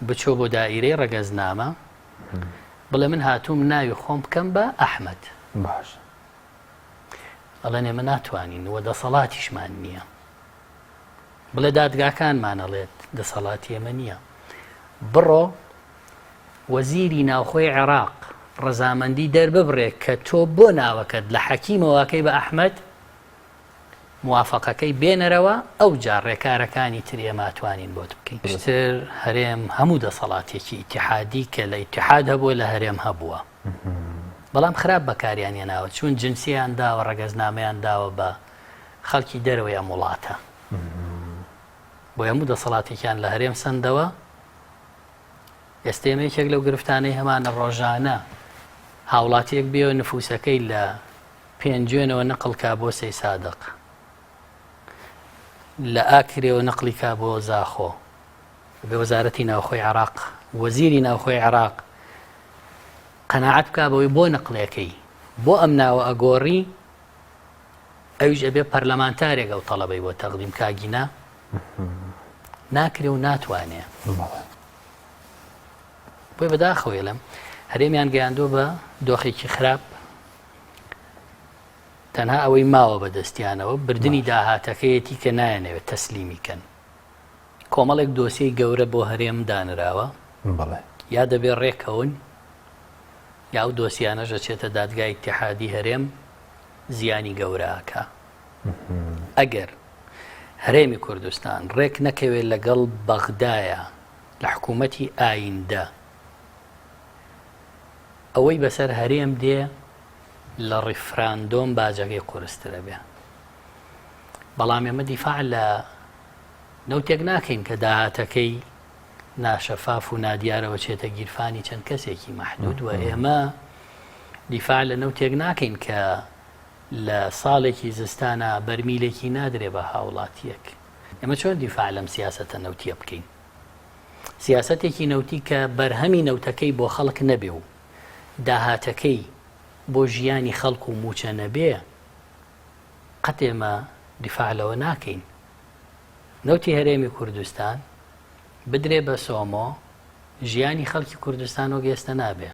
بچۆ بۆ دائیرەی ڕەگەزنامە بڵێ من هاتووم ناوی خۆم بکەم بە ئەحمەد باش ئەڵێن ئێمە ناتوانین وە دەسەڵاتیشمان نییە بڵێ دادگاکانمانەڵێت دەسەڵاتی ئێمە نییە بڕۆ وەزیری ناوخۆی عێراق ڕەزامەندی دەرببڕێ کە تۆ بۆ ناوەکەت لە حەکیمەوەکەی بە ئەحمەد موافقەکەی بێنەرەوە ئەو جار ڕێکارەکانی تر ئێماتوانین بۆت بکەین پشتر هەرێم هەموو دەسەڵاتێکی ئیتیحادی کە لە ئیتیحاد هەبووە لە هەرێم هەبووە بەڵام خراپ بەکاریان هێناوە چون جنسیان داوە ڕەگەزنامەیان داوە بە خەڵکی دەرەوەی ئەم وڵاتە بۆ هەموو دەسەڵاتێکیان لە هەرێم سندەوە ئێستا ئێمە یەکێک لەو گرفتانەی هەمانە ڕۆژانە هاوڵاتیەک بێەوە نفوسەکەی لە پێنجێنەوە نەقڵکا بۆ سەی سادق لە ئاکرێەوە نەقلی کا بۆ زاخۆ بێ وەزارەتی ناوخۆی عێراق وەزیری ناوخۆی عێراق قەناعەت بکا بەوەی بۆ نەقلەکەی بۆ ئەم ناوە ئەگۆڕی ئەویش ئەبێ پەرلەمانتارێک ئەو تەڵەبەی بۆ تەقدیم کاگینا ناکرێ و ناتوانێ بۆی بەداخەوێ لەم هەرێمیان گەیاندۆ بە دۆخێکی خراپ تەنها ئەوەی ماوە بەدەستیانەوە بردننی داهاتەکەیەتی کە نایەنەوێت تەسلیمیکەن کۆمەڵێک دۆسیی گەورە بۆ هەرێم دانراوە یا دەبێت ڕێکەون یا ئەو دۆسیانەژە چێتە دادگای ئیتیحادی هەرێم زیانی گەورەکە ئەگەر هەرێمی کوردستان ڕێک نەکەوێت لەگەڵ بەغدایە لە حکوومەتی ئایندە ئەوەی بەسەر هەرێم دێ لە ڕیفراندۆم باجەکەی قورسترە بێ بەڵام ئێمە دیفاع لە نەوتێک ناکەین کە داهاتەکەی ناشەفاف و نادیارەوە چێتە گیرفانی چەند کەسێکی مەحدود و ئێمە دیفاع لە نەوتێک ناکەین کە لە ساڵێکی زستانە بەرمیلێکی نادرێ بە هاوڵاتیەک ئێمە چۆن دیفاع لەم سیاسەتە نەوتیە بکەین سیاسەتێکی نەوتی کە بەرهەمی نەوتەکەی بۆ خەڵک نەبێ و داهاتەکەی بۆ ژیانی خەڵک و موچە نەبێ قەت ئێمە دیفاع لەوە ناکەین نەوتی هەرێمی کوردستان بدرێ بە سۆمۆ ژیانی خەڵکی کوردستان و گێستە نابێ